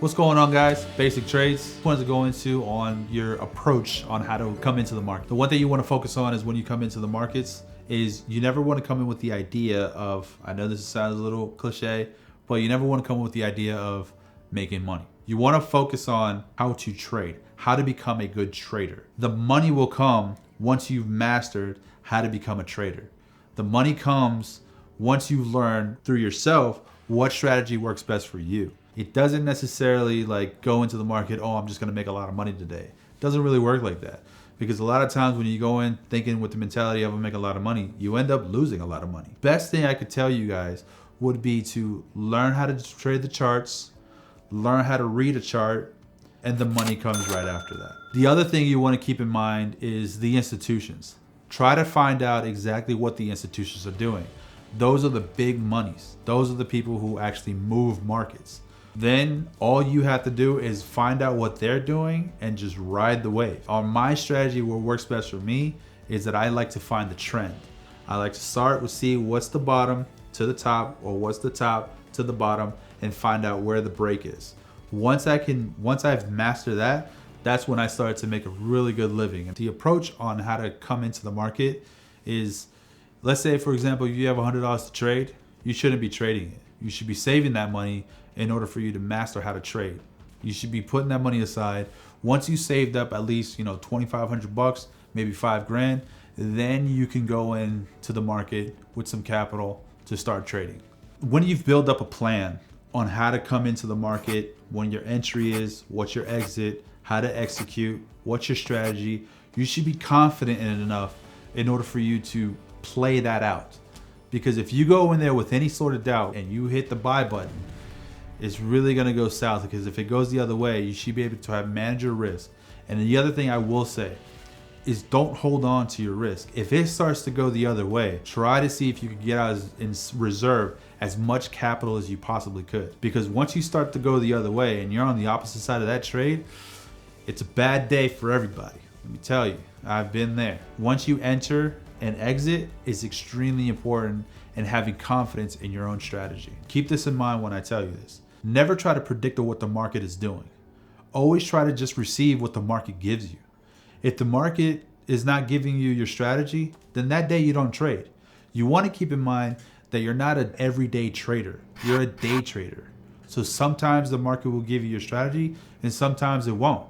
What's going on, guys? Basic Trades. I wanted to go into on your approach on how to come into the market. The one thing you want to focus on is when you come into the markets is you never want to come in with the idea of, I know this sounds a little cliche, but you never want to come with the idea of making money. You want to focus on how to trade, how to become a good trader. The money will come once you've mastered how to become a trader. The money comes once you learn through yourself what strategy works best for you. It doesn't necessarily like go into the market, oh, I'm just gonna make a lot of money today. It doesn't really work like that. Because a lot of times when you go in thinking with the mentality of I'm making a lot of money, you end up losing a lot of money. Best thing I could tell you guys would be to learn how to trade the charts, learn how to read a chart, and the money comes right after that. The other thing you wanna keep in mind is the institutions. Try to find out exactly what the institutions are doing. Those are the big monies. Those are the people who actually move markets. Then all you have to do is find out what they're doing and just ride the wave. On my strategy, what works best for me is that I like to find the trend. I like to start with see what's the bottom to the top or what's the top to the bottom and find out where the break is. Once I've mastered that, that's when I start to make a really good living. And the approach on how to come into the market is, let's say for example, if you have $100 to trade, you shouldn't be trading it. You should be saving that money in order for you to master how to trade. You should be putting that money aside. Once you saved up at least, 2,500 bucks, maybe 5 grand, then you can go into the market with some capital to start trading. When you've built up a plan on how to come into the market, when your entry is, what's your exit, how to execute, what's your strategy, you should be confident in it enough in order for you to play that out. Because if you go in there with any sort of doubt and you hit the buy button, it's really gonna go south, because if it goes the other way, you should be able to manage your risk. And the other thing I will say is don't hold on to your risk. If it starts to go the other way, try to see if you can get out in reserve as much capital as you possibly could. Because once you start to go the other way and you're on the opposite side of that trade, it's a bad day for everybody. Let me tell you, I've been there. Once you enter and exit is extremely important, and having confidence in your own strategy. Keep this in mind when I tell you this. Never try to predict what the market is doing. Always try to just receive what the market gives you. If the market is not giving you your strategy, then that day you don't trade. You want to keep in mind that you're not an everyday trader. You're a day trader. So sometimes the market will give you your strategy and sometimes it won't.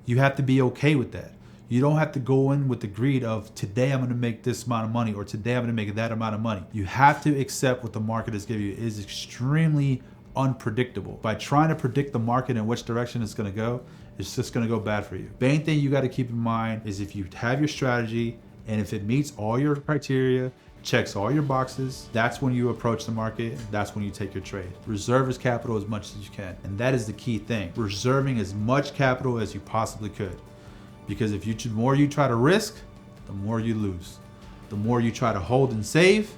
You have to be okay with that. You don't have to go in with the greed of today I'm going to make this amount of money or today I'm going to make that amount of money. You have to accept what the market is giving you. It is extremely unpredictable. By trying to predict the market and which direction it's going to go, it's just going to go bad for you. Main thing you got to keep in mind is if you have your strategy and if it meets all your criteria, checks all your boxes, that's when you approach the market. That's when you take your trade. Reserve as capital as much as you can. And that is the key thing. Reserving as much capital as you possibly could. Because if the more you try to risk, the more you lose. The more you try to hold and save,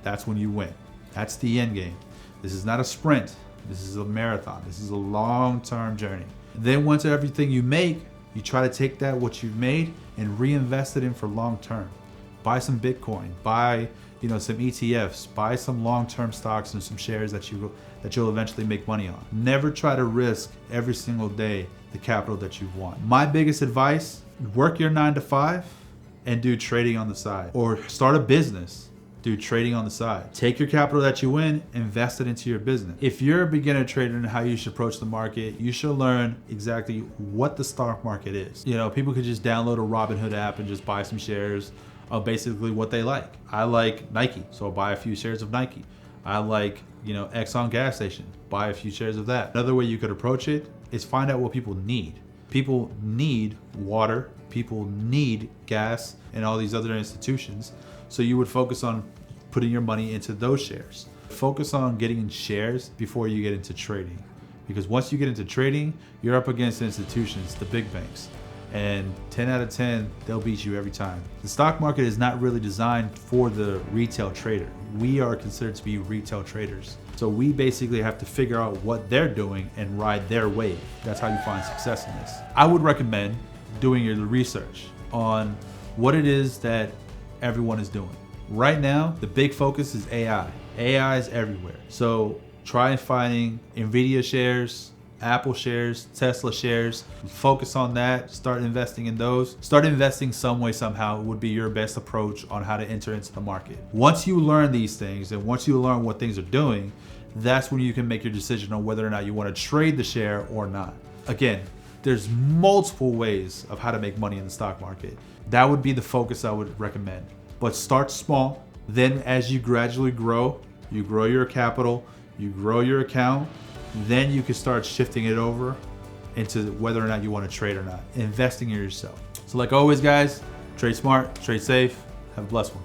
that's when you win. That's the end game. This is not a sprint. This is a marathon. This is a long-term journey. Then once everything you make, you try to take that, what you've made, and reinvest it in for long-term. Buy some Bitcoin, buy some ETFs, buy some long-term stocks and some shares that you'll eventually make money on. Never try to risk every single day the capital that you've won. My biggest advice, work your 9 to 5 and do trading on the side, or start a business, do trading on the side. Take your capital that you win, invest it into your business. If you're a beginner trader and how you should approach the market, you should learn exactly what the stock market is. People could just download a Robinhood app and just buy some shares of basically what they like. I like Nike, so I'll buy a few shares of Nike. I like, Exxon gas station, buy a few shares of that. Another way you could approach it is find out what people need. People need water, people need gas, and all these other institutions. So you would focus on putting your money into those shares. Focus on getting shares before you get into trading. Because once you get into trading, you're up against institutions, the big banks. And 10 out of 10, they'll beat you every time. The stock market is not really designed for the retail trader. We are considered to be retail traders. So we basically have to figure out what they're doing and ride their wave. That's how you find success in this. I would recommend doing your research on what it is that everyone is doing. Right now, the big focus is AI. AI is everywhere. So try finding NVIDIA shares, Apple shares, Tesla shares, focus on that, start investing in those. Start investing some way, somehow would be your best approach on how to enter into the market. Once you learn these things and once you learn what things are doing, that's when you can make your decision on whether or not you want to trade the share or not. Again, there's multiple ways of how to make money in the stock market. That would be the focus I would recommend. But start small. Then as you gradually grow, you grow your capital, you grow your account, then you can start shifting it over into whether or not you want to trade or not, investing in yourself. So like always, guys, trade smart, trade safe, have a blessed one.